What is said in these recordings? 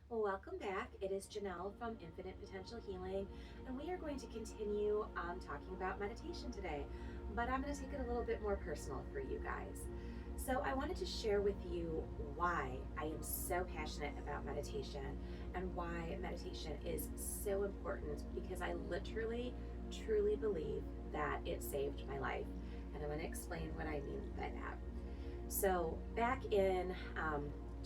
Well, welcome back. It is Janelle from Infinite Potential Healing, and we are going to continue talking about meditation today. But I'm going to take it a little bit more personal for you guys. So, I wanted to share with you why I am so passionate about meditation and why meditation is so important because I literally, truly believe that it saved my life. And I'm going to explain what I mean by that. So, back in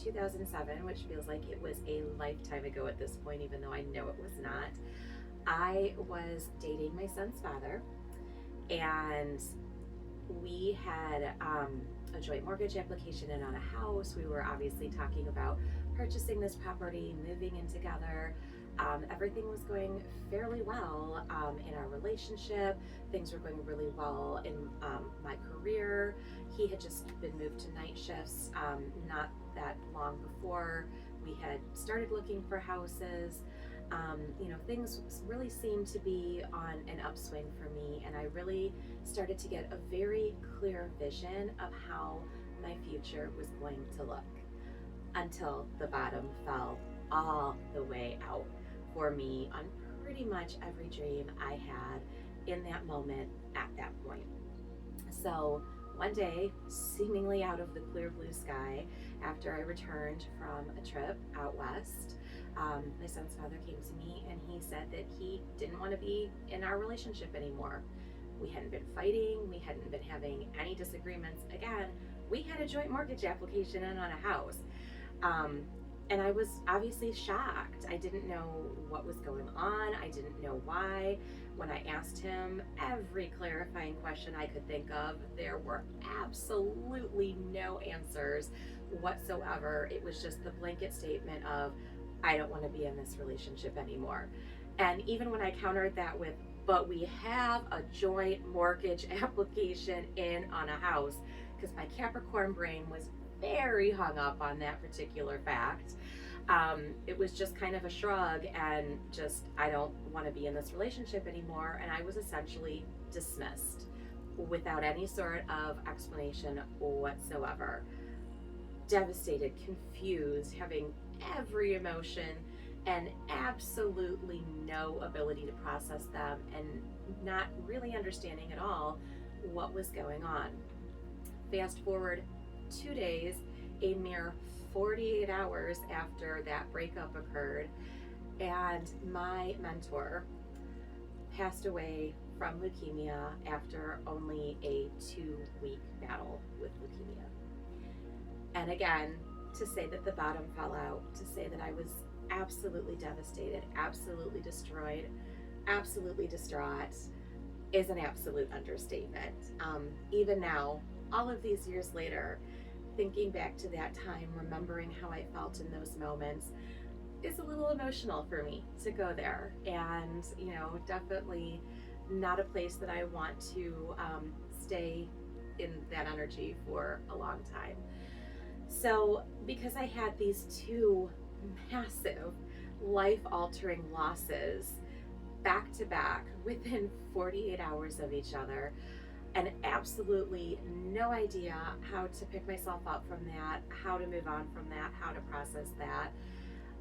2007, which feels like it was a lifetime ago at this point, even though I know it was not, I was dating my son's father, and we had a joint mortgage application in on a house. We were obviously talking about purchasing this property, moving in together. Everything was going fairly well in our relationship. Things were going really well in my career. He had just been moved to night shifts not that long before. We had started looking for houses. Things really seemed to be on an upswing for me, and I really started to get a very clear vision of how my future was going to look until the bottom fell all the way out for me on pretty much every dream I had in that moment at that point. So one day, seemingly out of the clear blue sky, after I returned from a trip out west, my son's father came to me and he said that he didn't want to be in our relationship anymore. We hadn't been fighting, we hadn't been having any disagreements. Again, we had a joint mortgage application in on a house. Um, and I was obviously shocked. I didn't know what was going on. I didn't know why. When I asked him every clarifying question I could think of, there were absolutely no answers whatsoever. It was just the blanket statement of, I don't want to be in this relationship anymore. And even when I countered that with, but we have a joint mortgage application in on a house, because my Capricorn brain was very hung up on that particular fact. It was just kind of a shrug and just, I don't want to be in this relationship anymore. And I was essentially dismissed without any sort of explanation whatsoever. Devastated, confused, having every emotion and absolutely no ability to process them and not really understanding at all what was going on. Fast forward 2 days, a mere 48 hours after that breakup occurred, and my mentor passed away from leukemia after only a 2-week battle with leukemia. And again, to say that the bottom fell out, to say that I was absolutely devastated, absolutely destroyed, absolutely distraught, is an absolute understatement. Even now, all of these years later, thinking back to that time, remembering how I felt in those moments, is a little emotional for me to go there. And, definitely not a place that I want to stay in that energy for a long time. So, because I had these two massive life altering losses back to back within 48 hours of each other, and absolutely no idea how to pick myself up from that, how to move on from that, how to process that,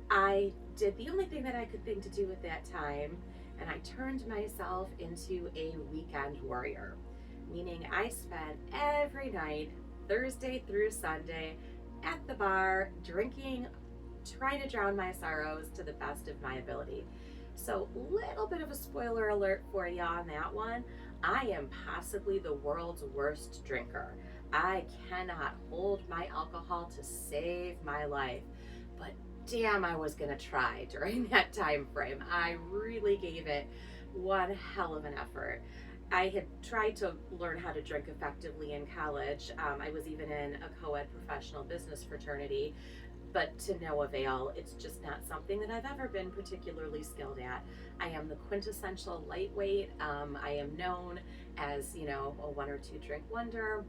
I did the only thing that I could think to do at that time, and I turned myself into a weekend warrior, meaning I spent every night, Thursday through Sunday, at the bar, drinking, trying to drown my sorrows to the best of my ability. So, little bit of a spoiler alert for you on that one. I am possibly the world's worst drinker. I cannot hold my alcohol to save my life, but damn, I was gonna try during that time frame. I really gave it one hell of an effort. I had tried to learn how to drink effectively in college. I was even in a co-ed professional business fraternity, but to no avail. It's just not something that I've ever been particularly skilled at. I am the quintessential lightweight. I am known as, a 1 or 2 drink wonder.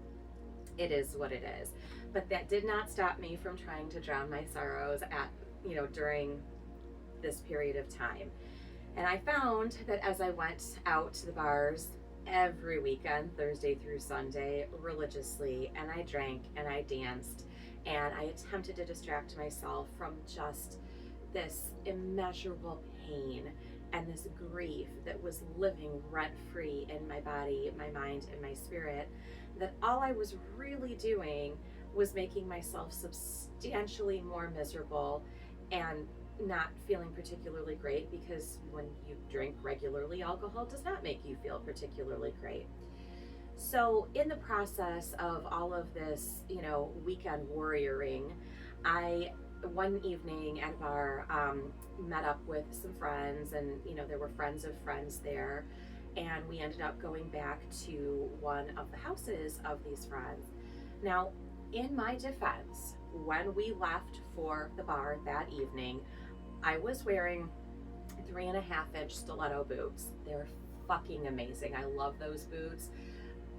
It is what it is. But that did not stop me from trying to drown my sorrows during this period of time. And I found that as I went out to the bars every weekend, Thursday through Sunday, religiously, and I drank and I danced and I attempted to distract myself from just this immeasurable pain and this grief that was living rent-free in my body, my mind, and my spirit, that all I was really doing was making myself substantially more miserable and not feeling particularly great, because when you drink regularly, alcohol does not make you feel particularly great. So in the process of all of this, weekend warrioring, I, one evening at a bar, met up with some friends, and, there were friends of friends there. And we ended up going back to one of the houses of these friends. Now, in my defense, when we left for the bar that evening, I was wearing 3.5-inch stiletto boots. They're fucking amazing. I love those boots.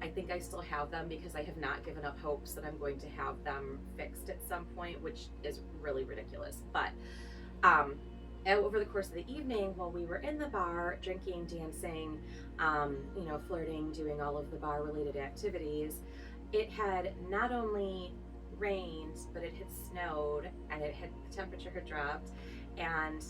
I think I still have them because I have not given up hopes that I'm going to have them fixed at some point, which is really ridiculous. But over the course of the evening, while we were in the bar, drinking, dancing, flirting, doing all of the bar-related activities, it had not only rained, but it had snowed, and the temperature had dropped, and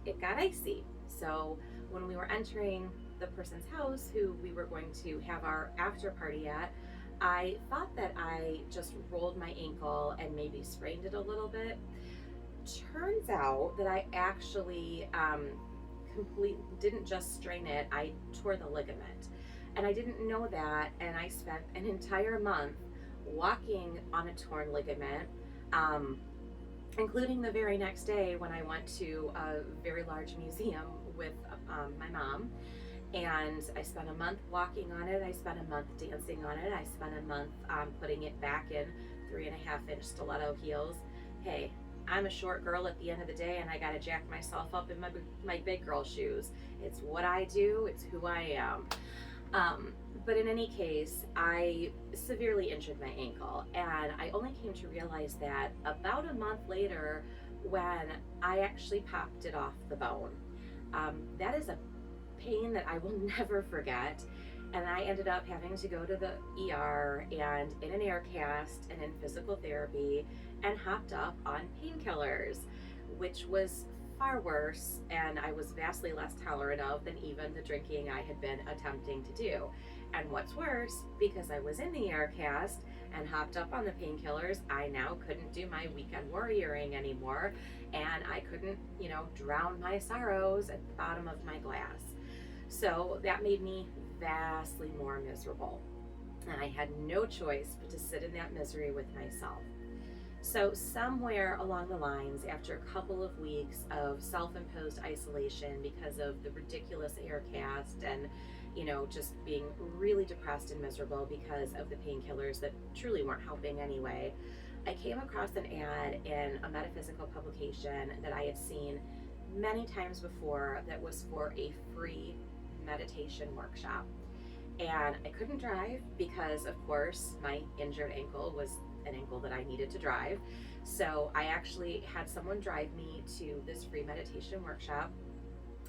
it got icy. So when we were entering the person's house who we were going to have our after party at, I thought that I just rolled my ankle and maybe sprained it a little bit. Turns out that I actually didn't just strain it, I tore the ligament. And I didn't know that, and I spent an entire month walking on a torn ligament, including the very next day when I went to a very large museum with my mom. And I spent a month walking on it. I spent a month dancing on it. I spent a month putting it back in 3.5-inch stiletto heels. Hey, I'm a short girl at the end of the day, and I got to jack myself up in my big girl shoes. It's what I do. It's who I am. But in any case, I severely injured my ankle, and I only came to realize that about a month later when I actually popped it off the bone. That is a pain that I will never forget, and I ended up having to go to the ER and in an air cast and in physical therapy, and hopped up on painkillers, which was far worse, and I was vastly less tolerant of than even the drinking I had been attempting to do. And what's worse, because I was in the air cast and hopped up on the painkillers, I now couldn't do my weekend warrioring anymore, and I couldn't, drown my sorrows at the bottom of my glass. So that made me vastly more miserable, and I had no choice but to sit in that misery with myself. So somewhere along the lines, after a couple of weeks of self-imposed isolation because of the ridiculous air cast and, just being really depressed and miserable because of the painkillers that truly weren't helping anyway, I came across an ad in a metaphysical publication that I had seen many times before that was for a free meditation workshop. And I couldn't drive because, of course, my injured ankle was an ankle that I needed to drive. So I actually had someone drive me to this free meditation workshop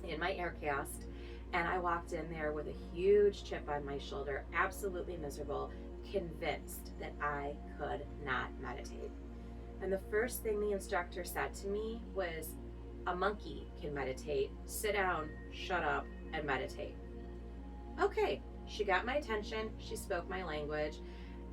in my air cast, and I walked in there with a huge chip on my shoulder, absolutely miserable, convinced that I could not meditate. And the first thing the instructor said to me was, "A monkey can meditate. Sit down, shut up, and meditate." Okay, she got my attention, she spoke my language,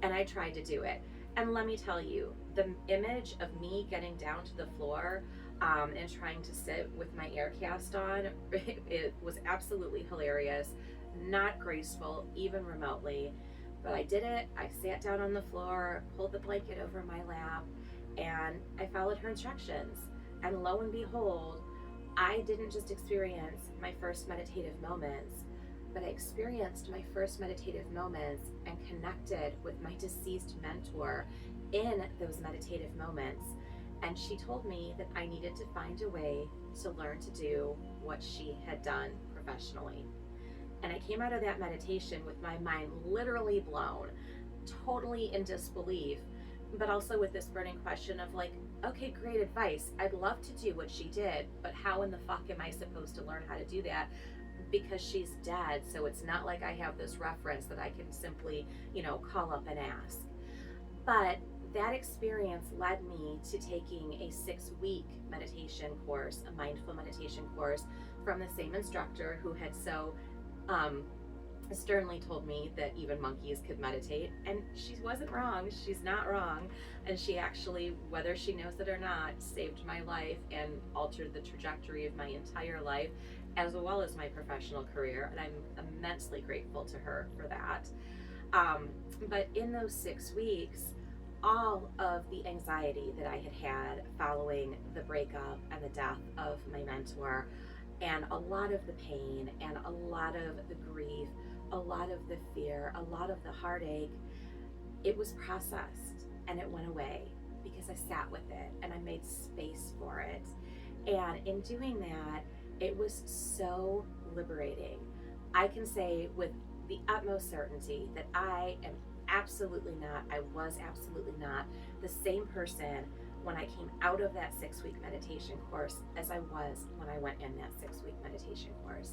and I tried to do it. And let me tell you, the image of me getting down to the floor and trying to sit with my air cast on, it was absolutely hilarious, not graceful, even remotely. But I did it. I sat down on the floor, pulled the blanket over my lap, and I followed her instructions. And lo and behold, I didn't just experience my first meditative moments, but I experienced my first meditative moments and connected with my deceased mentor in those meditative moments. And she told me that I needed to find a way to learn to do what she had done professionally. And I came out of that meditation with my mind literally blown, totally in disbelief, but also with this burning question of like, okay, great advice. I'd love to do what she did, but how in the fuck am I supposed to learn how to do that? Because she's dead, so it's not like I have this reference that I can simply, call up and ask. But that experience led me to taking a 6-week meditation course, a mindful meditation course from the same instructor who had so sternly told me that even monkeys could meditate. And she wasn't wrong. She's not wrong. And she actually, whether she knows it or not, saved my life and altered the trajectory of my entire life, as well as my professional career. And I'm immensely grateful to her for that. But in those 6 weeks, all of the anxiety that I had following the breakup and the death of my mentor, and a lot of the pain and a lot of the grief, a lot of the fear, a lot of the heartache, it was processed and it went away because I sat with it and I made space for it. And in doing that, it was so liberating. I can say with the utmost certainty that I was absolutely not the same person when I came out of that 6-week meditation course as I was when I went in that 6-week meditation course.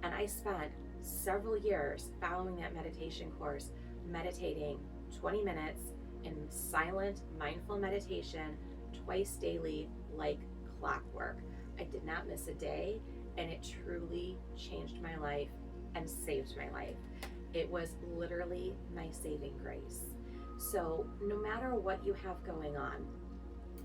And I spent several years following that meditation course, meditating 20 minutes in silent, mindful meditation twice daily like clockwork. I did not miss a day, and it truly changed my life and saved my life. It was literally my saving grace. So no matter what you have going on,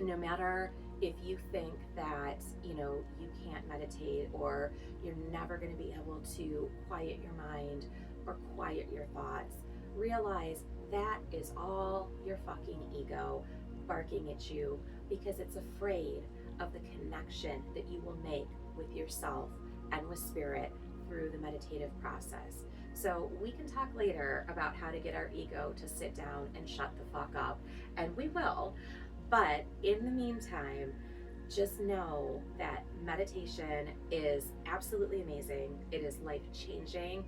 no matter if you think that, you can't meditate, or you're never going to be able to quiet your mind or quiet your thoughts, realize that is all your fucking ego barking at you because it's afraid of the connection that you will make with yourself and with spirit through the meditative process. So we can talk later about how to get our ego to sit down and shut the fuck up, and we will. But in the meantime, just know that meditation is absolutely amazing. It is life-changing.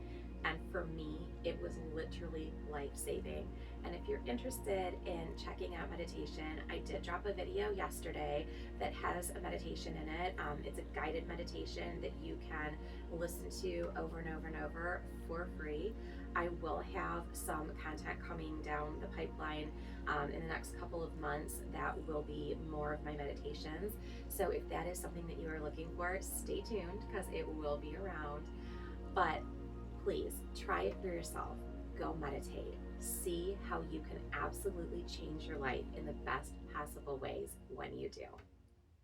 And for me, it was literally life-saving. And if you're interested in checking out meditation, I did drop a video yesterday that has a meditation in it. It's a guided meditation that you can listen to over and over and over for free. I will have some content coming down the pipeline in the next couple of months that will be more of my meditations. So if that is something that you are looking for, stay tuned because it will be around. But please try it for yourself. Go meditate. See how you can absolutely change your life in the best possible ways when you do.